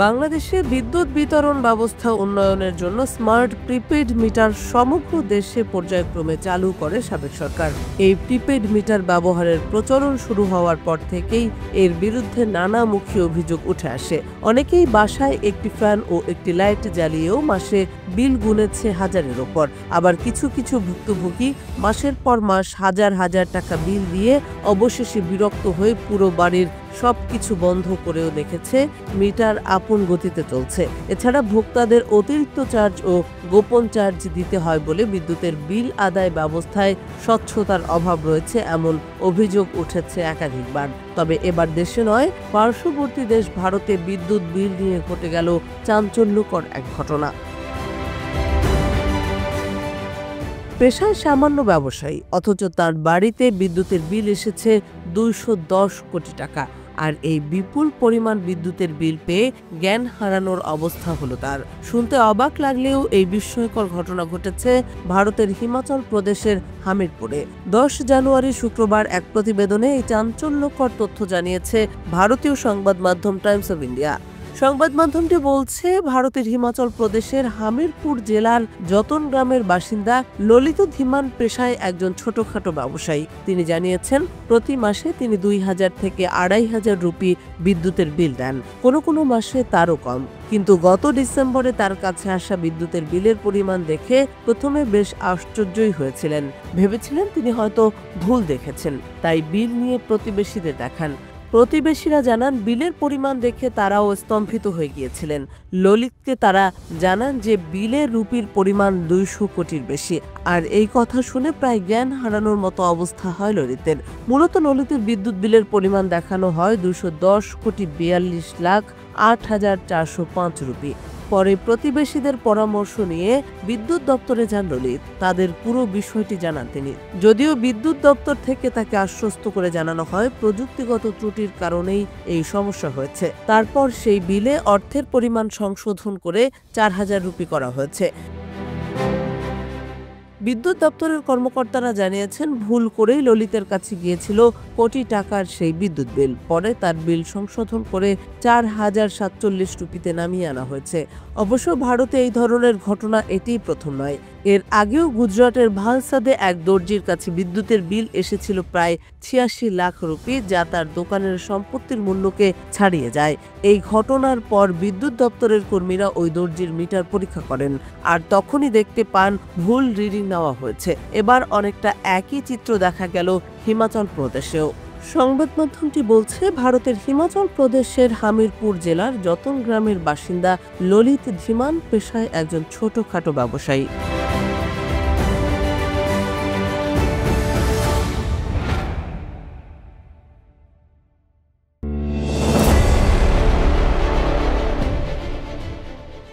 বাংলাদেশে বিদ্যুৎ বিতরণ ব্যবস্থা উন্নয়নের জন্য স্মার্ট প্রিপেড মিটার সমগ্র দেশে পর্যায়ক্রমে চালু করে সাবেক সরকার। এই প্রিপেড মিটার ব্যবহারের প্রচলন শুরু হওয়ার পর থেকেই এর বিরুদ্ধে নানামুখী অভিযোগ উঠে আসে। অনেকেই বাসায় একটি ফ্যান ও একটি লাইট জ্বালিয়েও মাসে বিল গুনেছে হাজারের ওপর। আবার কিছু কিছু ভুক্তভোগী মাসের পর মাস হাজার হাজার টাকা বিল দিয়ে অবশেষে বিরক্ত হয়ে পুরো বাড়ির সবকিছু বন্ধ করেও দেখেছে মিটার আপন গতিতে চলছে। এছাড়া ভোক্তাদের অতিরিক্ত চার্জ ও গোপন চার্জ দিতে হয় বলে বিদ্যুতের বিল আদায় ব্যবস্থায় স্বচ্ছতার অভাব রয়েছে এমন অভিযোগ উঠেছে একাধিকবার। তবে এবার দেশে নয়, পার্শ্ববর্তী দেশ ভারতে বিদ্যুৎ বিল নিয়ে ঘটে গেল চাঞ্চল্যকর এক ঘটনা। পেশায় সামান্য ব্যবসায়ী, অথচ তার বাড়িতে বিদ্যুতের বিল এসেছে 210 কোটি টাকা। আর এই বিপুল পরিমাণ বিদ্যুতের বিল পেয়ে জ্ঞান হারানোর অবস্থা হলো তার। শুনতে অবাক লাগলেও এই বিস্ময়কর ঘটনা ঘটেছে ভারতের হিমাচল প্রদেশের হামিরপুরে। 10 জানুয়ারি শুক্রবার এক প্রতিবেদনে এই চাঞ্চল্যকর তথ্য জানিয়েছে ভারতীয় সংবাদ মাধ্যম টাইমস অব ইন্ডিয়া। সংবাদ মাধ্যমটি বলছে, ভারতের হিমাচল প্রদেশের হামিরপুর জেলার যতন গ্রামের বাসিন্দা ললিত ধীমান পেশায় একজন ছোটখাটো ব্যবসায়ী। তিনি জানিয়েছেন, প্রতি মাসে তিনি 2000 থেকে 2500 রুপি বিদ্যুতের বিল দেন, কোনো কোনো মাসে তারও কম। কিন্তু গত ডিসেম্বরে তার কাছে আসা বিদ্যুতের বিলের পরিমাণ দেখে প্রথমে বেশ আশ্চর্যই হয়েছিলেন। ভেবেছিলেন তিনি হয়তো ভুল দেখেছেন, তাই বিল নিয়ে প্রতিবেশীদের দেখান। প্রতিবেশীরা জানান, বিলের পরিমাণ দেখে তারাও স্তম্ভিত হয়ে গিয়েছিলেন। ললিতকে তারা জানান যে বিলের রুপির পরিমাণ 200 কোটির বেশি। আর এই কথা শুনে প্রায় জ্ঞান হারানোর মতো অবস্থা হয় ললিতের। মূলত ললিতের বিদ্যুৎ বিলের পরিমাণ দেখানো হয় 210 কোটি 42 লাখ 8,405 রুপি। পরে প্রতিবেশীদের পরামর্শ নিয়ে বিদ্যুৎ দপ্তরে যান ললিত। তাদের পুরো বিষয়টি জানান তিনি। যদিও বিদ্যুৎ দপ্তর থেকে তাকে আশ্বস্ত করে জানানো হয় প্রযুক্তিগত ত্রুটির কারণেই এই সমস্যা হয়েছে। তারপর সেই বিলে অর্থের পরিমাণ সংশোধন করে 4000 রুপি করা হয়েছে। বিদ্যুৎ দপ্তরের কর্মকর্তারা জানিয়েছেন, ভুল করেই ললিতের কাছে গিয়েছিল কোটি টাকার সেই বিদ্যুৎ বিল। পরে তার বিল সংশোধন করে 4047 রুপিতে নামিয়ে আনা হয়েছে। অবশ্য ভারতে এই ধরনের ঘটনা এটিই প্রথম নয়। এর আগেও গুজরাটের ভালসাদে এক দর্জির কাছে বিদ্যুতের বিল এসেছিল প্রায় 86 লাখ রুপি, যা তার দোকানের সম্পত্তির মূল্যকে ছাড়িয়ে যায়। এই ঘটনার পর বিদ্যুৎ দপ্তরের কর্মীরা ওই দর্জির মিটার পরীক্ষা করেন, আর তখনই দেখতে পান ভুল রিডিং নেওয়া হয়েছে। এবার অনেকটা একই চিত্র দেখা গেল হিমাচল প্রদেশেও। সংবাদ মাধ্যমটি বলছে, ভারতের হিমাচল প্রদেশের হামিরপুর জেলার যতন গ্রামের বাসিন্দা ললিত ধীমান পেশায় একজন ছোটখাটো ব্যবসায়ী।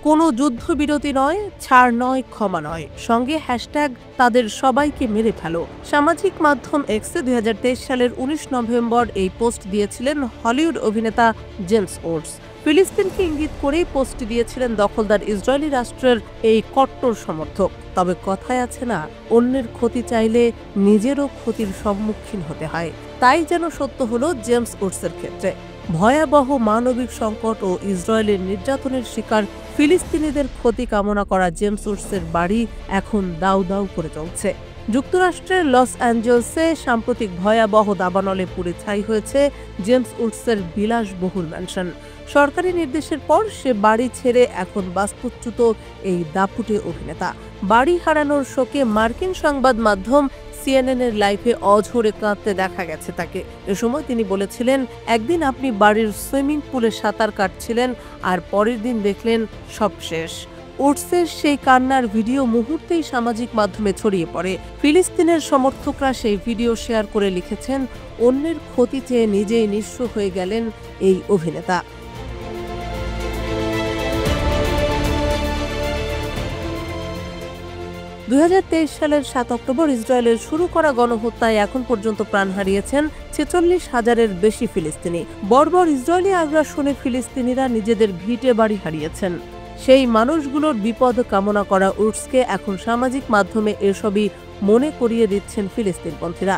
কোনো যুদ্ধবিরতি নয়, ছাড় নয়, ক্ষমা নয়, সঙ্গে হ্যাশট্যাগ তাদের সবাইকে মেরে ফেলো। সামাজিক মাধ্যম এক্সে 2023 সালের 19 নভেম্বর এই পোস্ট দিয়েছিলেন হলিউড অভিনেতা জেমস ওটস। ফিলিস্তিনকে ইঙ্গিত করেই পোস্টটি দিয়েছিলেন দখলদার ইসরায়েলি রাষ্ট্রের এই কট্টর সমর্থক। তবে কথায় আছে না, অন্যের ক্ষতি চাইলে নিজেরও ক্ষতির সম্মুখীন হতে হয়। তাই যেন সত্য হলো জেমস ওটসের ক্ষেত্রে। ভয়াবহ মানবিক সংকট ও ইসরায়েলের নির্যাতনের শিকার ফিলিস্তিনিদের ক্ষতি কামনা করা জেমস ওটসের বাড়ি এখন দাউ দাউ করে চলছে। যুক্তরাষ্ট্রের লস অ্যাঞ্জেলসে সাম্প্রতিক ভয়াবহ দাবানলে পুড়ে ছাই হয়েছে জেমস ওটসের বিলাসবহুল ম্যানশন। সরকারি নির্দেশের পর সে বাড়ি ছেড়ে এখন বাস্তুচ্যুত এই দাপুটে অভিনেতা। বাড়ি হারানোর শোকে মার্কিন সংবাদ মাধ্যম সিএনএনের লাইভে অঝরে কাঁদতে দেখা গেছে তাকে। এ সময় তিনি বলেছিলেন, একদিন আপনি বাড়ির সুইমিং পুলে সাঁতার কাটছিলেন, আর পরের দিন দেখলেন সব শেষ। ওটসের সেই কান্নার ভিডিও মুহূর্তেই সামাজিক মাধ্যমে ছড়িয়ে পড়ে। ফিলিস্তিনের সমর্থকরা সেই ভিডিও শেয়ার করে লিখেছেন, অন্যের ক্ষতি চেয়ে নিজেই নিঃস্ব হয়ে গেলেন এই অভিনেতা। 2023 সালের 7 অক্টোবর ইসরায়েলের শুরু করা গণহত্যায় এখন পর্যন্ত প্রাণ হারিয়েছেন 46,000-এর বেশি ফিলিস্তিনি। বর্বর ইসরায়েলি আগ্রাসনে ফিলিস্তিনিরা নিজেদের ভিটে বাড়ি হারিয়েছেন। সেই মানুষগুলোর বিপদ কামনা করা ওটসকে এখন সামাজিক মাধ্যমে এসবই মনে করিয়ে দিচ্ছেন ফিলিস্তিনপন্থীরা।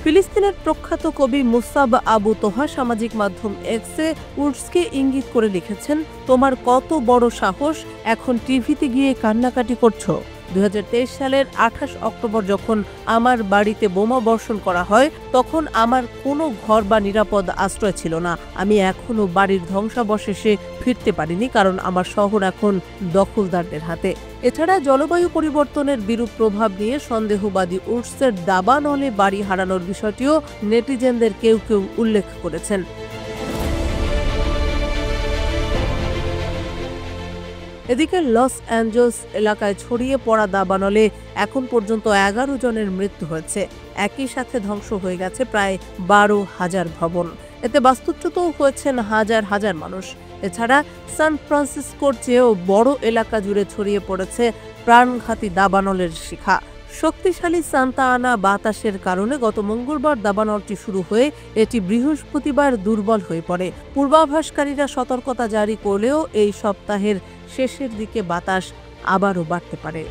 ফিলিস্তিনের প্রখ্যাত কবি মুসাব আবু তোহা সামাজিক মাধ্যম এক্সে উডসকে ইঙ্গিত করে লিখেছেন, তোমার কত বড় সাহস, এখন টিভিতে গিয়ে কান্নাকাটি করছো। 2023 সালের 28 অক্টোবর যখন আমার বাড়িতে বোমা বর্ষণ করা হয়, তখন আমার কোনো ঘর বা নিরাপদ আশ্রয় ছিল না। আমি এখনো বাড়ির ধ্বংসাবশেষে ফিরতে পারিনি, কারণ আমার শহর এখন দখলদারদের হাতে। এছাড়া জলবায়ু পরিবর্তনের বিরূপ প্রভাব নিয়ে সন্দেহবাদী উডসের দাবানলে বাড়ি হারানোর বিষয়টিও নেটিজেনদের কেউ কেউ উল্লেখ করেছেন। এদিকে লস অ্যাঞ্জেলস এলাকায় ছড়িয়ে পড়া দাবানলে এখন পর্যন্ত 11 জনের মৃত্যু হয়েছে। একই সাথে ধ্বংস হয়ে গেছে প্রায় 12,000 ভবন। এতে বাস্তুচ্যুতও হয়েছেন হাজার হাজার মানুষ। এছাড়া সান ফ্রান্সিসকোর চেয়েও বড় এলাকা জুড়ে ছড়িয়ে পড়েছে প্রাণঘাতী দাবানলের শিখা। শক্তিশালী সান্তা আনা বাতাসের কারণে গত মঙ্গলবার দাবানলটি শুরু হয়ে এটি বৃহস্পতিবার দুর্বল হয়ে পড়ে। পূর্বাভাসকারীরা সতর্কতা জারি করলেও এই সপ্তাহের শেষের দিকে বাতাস আবারও বাড়তে পারে।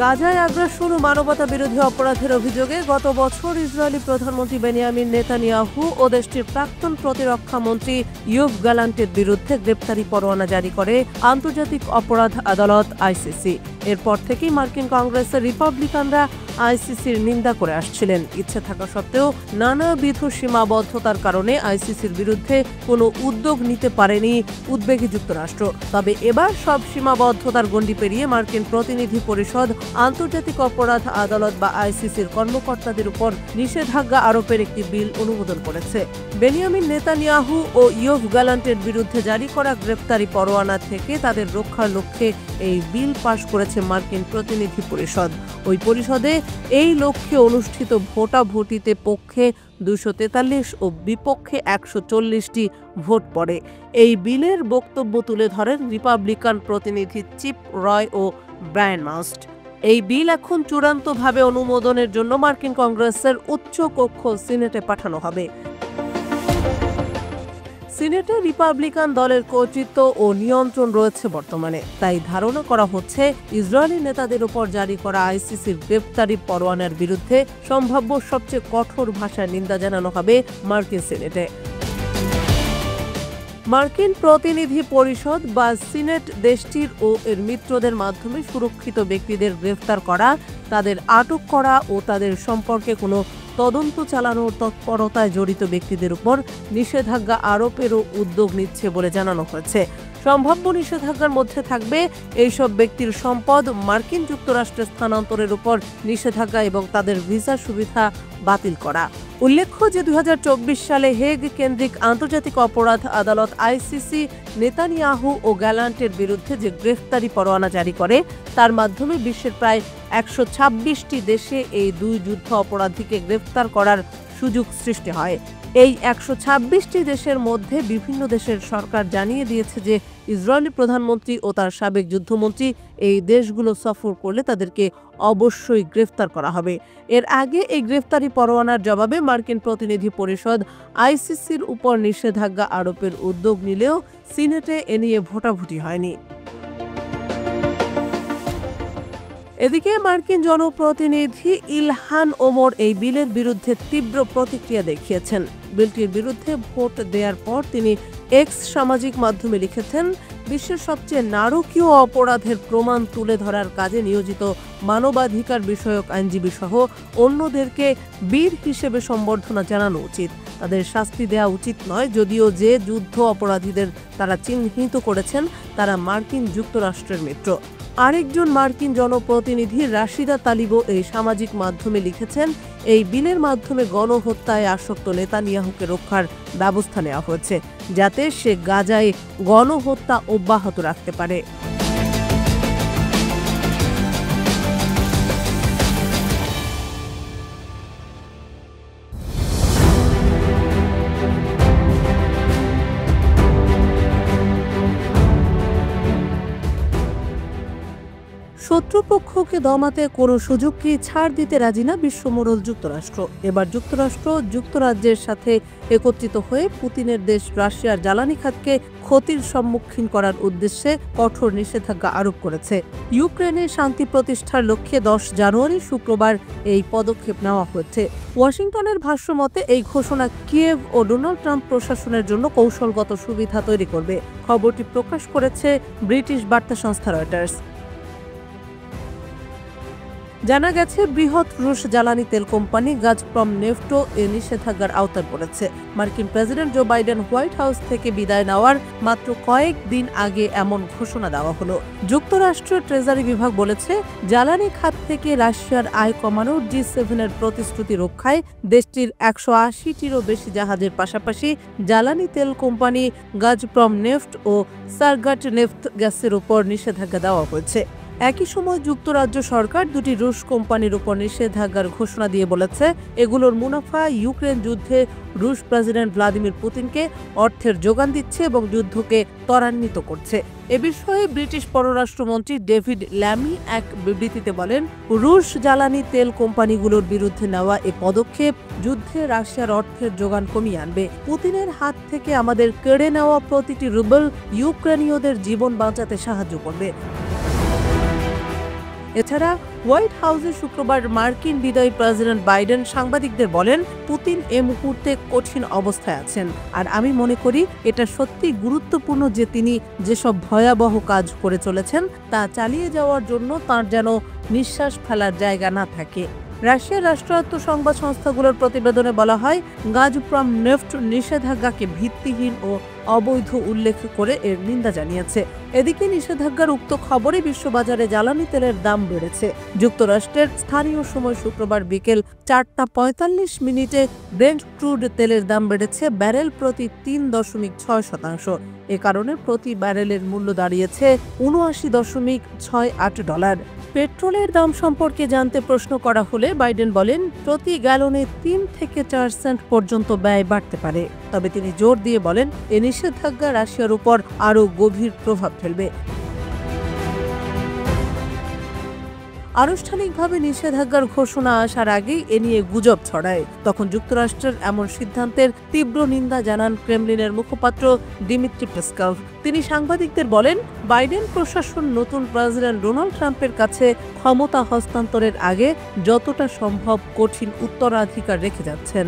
গাজায় আগ্রাসন ও মানবতা বিরোধী অপরাধের অভিযোগে গত বছর ইসরায়েলি প্রধানমন্ত্রী বেনিয়ামিন নেতানিয়াহু ও দেশটির প্রাক্তন প্রতিরক্ষা মন্ত্রী ইয়োভ গ্যালান্টের বিরুদ্ধে গ্রেপ্তারি পরোয়ানা জারি করে আন্তর্জাতিক অপরাধ আদালত আইসিসি। এরপর থেকেই মার্কিন কংগ্রেসের রিপাবলিকানরা আইসিসির নিন্দা করে আসছিলেন। ইচ্ছে থাকা সত্ত্বেও নানাবিধ সীমাবদ্ধতার কারণে আইসিসির বিরুদ্ধে কোনো উদ্যোগ নিতে পারেনি উদ্বেগী যুক্তরাষ্ট্র। তবে এবার সব সীমাবদ্ধতার গণ্ডি পেরিয়ে মার্কিন প্রতিনিধি পরিষদ আন্তর্জাতিক অপরাধ আদালত বা আইসিসির কর্মকর্তাদের উপর নিষেধাজ্ঞা আরোপের একটি বিল অনুমোদন করেছে। বেনিয়ামিন নেতানিয়াহু ও ইয়োভ গ্যালান্টের বিরুদ্ধে জারি করা গ্রেপ্তারি পরোয়ানা থেকে তাদের রক্ষার লক্ষ্যে এই বিল পাশ করেছে মার্কিন প্রতিনিধি পরিষদ। ওই পরিষদে এই লক্ষ্যে অনুষ্ঠিত ভোটাভুটিতে পক্ষে 243 ও বিপক্ষে 140টি ভোট পড়ে। এই বিলের বক্তব্য তুলে ধরেন রিপাবলিকান প্রতিনিধি চিপ রয় ও ব্রায়ান মাস্ট। এই বিল এখন চূড়ান্তভাবে অনুমোদনের জন্য মার্কিন কংগ্রেসের উচ্চ কক্ষ সিনেটে পাঠানো হবে। সিনেটে রিপাবলিকান দলের কর্তৃত্ব ও নিয়ন্ত্রণ রয়েছে বর্তমানে, তাই ধারণা করা হচ্ছে ইসরায়েলি নেতাদের উপর জারি করা আইসিসির গ্রেপ্তারি পরোয়ানার বিরুদ্ধে সম্ভাব্য সবচেয়ে কঠোর ভাষায় নিন্দা জানানো হবে মার্কিন সিনেটে। মার্কিন প্রতিনিধি পরিষদ বা সিনেট দেশটির ও এর মিত্রদের মাধ্যমে সুরক্ষিত ব্যক্তিদের গ্রেফতার করা, তাদের আটক করা ও তাদের সম্পর্কে কোনো তদন্ত চালানোর তৎপরতায় জড়িত ব্যক্তিদের উপর নিষেধাজ্ঞা আরোপেরও উদ্যোগ নিচ্ছে বলে জানানো হয়েছে। সম্ভাব্য নিষেধাজ্ঞার মধ্যে থাকবে এইসব ব্যক্তির সম্পদ মার্কিন যুক্তরাষ্ট্রে স্থানান্তরের উপর নিষেধাজ্ঞা এবং তাদের ভিসা সুবিধা বাতিল করা। উল্লেখ্য যে 2024 সালে হেগ কেন্দ্রিক আন্তর্জাতিক অপরাধ আদালত আইসিসি নেতানিয়াহু ও গ্যালান্টের বিরুদ্ধে যে গ্রেফতারি পরোয়ানা জারি করে, তার মাধ্যমে বিশ্বের প্রায় 126টি দেশে এই দুই যুদ্ধ অপরাধীকে গ্রেফতার করার সুযোগ সৃষ্টি হয়। এই 126টি দেশের মধ্যে বিভিন্ন দেশের সরকার জানিয়ে দিয়েছে যে ইসরায়েলি প্রধানমন্ত্রী ও তার সাবেক যুদ্ধমন্ত্রী এই দেশগুলো সফর করলে তাদেরকে অবশ্যই গ্রেফতার করা হবে। এর আগে এই গ্রেফতারি পরোয়ানার জবাবে মার্কিন প্রতিনিধি পরিষদ আইসিসির উপর নিষেধাজ্ঞা আরোপের উদ্যোগ নিলেও সিনেটে এ নিয়ে ভোটাভুটি হয়নি। এদিকে মার্কিন জনপ্রতিনিধি ইলহান ওমর এই বিলের বিরুদ্ধে তীব্র প্রতিক্রিয়া দেখিয়েছেন। বিলটির বিরুদ্ধে ভোট দেওয়ার পর তিনি এক্স সামাজিক মাধ্যমে লিখেছেন, বিশ্বের সবচেয়ে নারকীয় অপরাধের প্রমাণ তুলে ধরার কাজে নিয়োজিত মানবাধিকার বিষয়ক আইনজীবী সহ অন্যদেরকে বীর হিসেবে সম্বর্ধনা জানানো উচিত। তাদের শাস্তি দেওয়া উচিত নয়, যদিও যে যুদ্ধ অপরাধীদের তারা চিহ্নিত করেছেন তারা মার্কিন যুক্তরাষ্ট্রের মিত্র। আরেকজন মার্কিন জনপ্রতিনিধি রাশিদা তালিবও এই সামাজিক মাধ্যমে লিখেছেন, এই বিলের মাধ্যমে গণহত্যায় আসক্ত নেতানিয়াহুকে রক্ষার ব্যবস্থা নেওয়া হয়েছে, যাতে সে গাজায় গণহত্যা অব্যাহত রাখতে পারে। শত্রুপক্ষকে দমাতে কোনো সুযোগকেই ছাড় দিতে রাজি না বিশ্বমোড়ল যুক্তরাষ্ট্র। এবার যুক্তরাষ্ট্র যুক্তরাজ্যের সাথে একত্রিত হয়ে পুতিনের দেশ রাশিয়ার জ্বালানি খাতকে ক্ষতির সম্মুখীন করার উদ্দেশ্যে কঠোর নিষেধাজ্ঞা আরোপ করেছে। ইউক্রেনে শান্তি প্রতিষ্ঠার লক্ষ্যে 10 জানুয়ারি শুক্রবার এই পদক্ষেপ নেওয়া হয়েছে। ওয়াশিংটনের ভাষ্যমতে এই ঘোষণা কিয়েভ ও ডোনাল্ড ট্রাম্প প্রশাসনের জন্য কৌশলগত সুবিধা তৈরি করবে। খবরটি প্রকাশ করেছে ব্রিটিশ বার্তা সংস্থা রয়টার্স। জানা গেছে, বৃহৎ রুশ জ্বালানি তেল কোম্পানি গাজপ্রম নেফটো এ নিষেধাজ্ঞার আওতায় পড়েছে। মার্কিন president Joe Biden White House থেকে বিদায় নেওয়ার মাত্র কয়েক দিন আগে এমন ঘোষণা দেওয়া হলো। যুক্তরাষ্ট্রের ট্রেজারি বিভাগ বলেছে, জ্বালানি খাত থেকে রাশিয়ার আয় কমানোর G7-এর প্রতিশ্রুতি রক্ষায় দেশটির 180টিরও বেশি জাহাজের পাশাপাশি জ্বালানি তেল কোম্পানি গাজপ্রম নেফট ও সারগাট নেফট গ্যাসের উপর নিষেধাজ্ঞা দেওয়া হয়েছে। একই সময় যুক্তরাজ্য সরকার দুটি রুশ কোম্পানির উপর নিষেধাজ্ঞার ঘোষণা দিয়ে বলেছে, এগুলোর মুনাফা ইউক্রেন যুদ্ধে রুশ প্রেসিডেন্ট ভ্লাদিমির পুতিনকে অর্থের যোগান দিচ্ছে এবং যুদ্ধকে ত্বরান্বিত করছে। এ বিষয়ে ব্রিটিশ পররাষ্ট্রমন্ত্রী ডেভিড ল্যামি এক বিবৃতিতে বলেন, রুশ জ্বালানি তেল কোম্পানিগুলোর বিরুদ্ধে নেওয়া এ পদক্ষেপ যুদ্ধে রাশিয়ার অর্থের যোগান কমিয়ে আনবে। পুতিনের হাত থেকে আমাদের কেড়ে নেওয়া প্রতিটি রুবেল ইউক্রেনীয়দের জীবন বাঁচাতে সাহায্য করবে। এছাড়া হোয়াইট হাউসে শুক্রবার মার্কিন বিদায়ী প্রেসিডেন্ট বাইডেন সাংবাদিকদের বলেন, পুতিন এ মুহূর্তে কঠিন অবস্থায় আছেন, আর আমি মনে করি এটা সত্যি গুরুত্বপূর্ণ যে তিনি যেসব ভয়াবহ কাজ করে চলেছেন তা চালিয়ে যাওয়ার জন্য তার যেন নিঃশ্বাস ফেলার জায়গা না থাকে। রাশিয়ার রাষ্ট্রায়ত্ত সংবাদ সংস্থাগুলোর প্রতিবেদনে বলা হয়, গাজপ্রম নেফট নিষেধাজ্ঞাকে ভিত্তিহীন ও অবৈধ উল্লেখ করে এর নিন্দা জানিয়েছে। এদিকে নিষেধাজ্ঞার উক্ত খবরে বিশ্ববাজারে জ্বালানি তেলের দাম বেড়েছে। যুক্তরাষ্ট্রের স্থানীয় সময় শুক্রবার বিকেল 4:45 ব্রেন্ট ক্রুড তেলের দাম বেড়েছে ব্যারেল প্রতি 3.6%। এ কারণে প্রতি ব্যারেলের মূল্য দাঁড়িয়েছে $79.68। পেট্রোলের দাম সম্পর্কে জানতে প্রশ্ন করা হলে বাইডেন বলেন, প্রতি গ্যালনে 3 থেকে 4 সেন্ট পর্যন্ত ব্যয় বাড়তে পারে। তবে তিনি জোর দিয়ে বলেন, এ নিষেধাজ্ঞা রাশিয়ার উপর আরও গভীর প্রভাব ফেলবে। আনুষ্ঠানিকভাবে নিষেধাজ্ঞার ঘোষণা আসার আগেই এ নিয়ে গুজব ছড়ায়। তখন যুক্তরাষ্ট্রের এমন সিদ্ধান্তের তীব্র নিন্দা জানান ক্রেমলিনের মুখপাত্র দিমিত্রি পেসকভ। তিনি সাংবাদিকদের বলেন, বাইডেন প্রশাসন নতুন প্রেসিডেন্ট ডোনাল্ড ট্রাম্পের কাছে ক্ষমতা হস্তান্তরের আগে যতটা সম্ভব কঠিন উত্তরাধিকার রেখে যাচ্ছেন।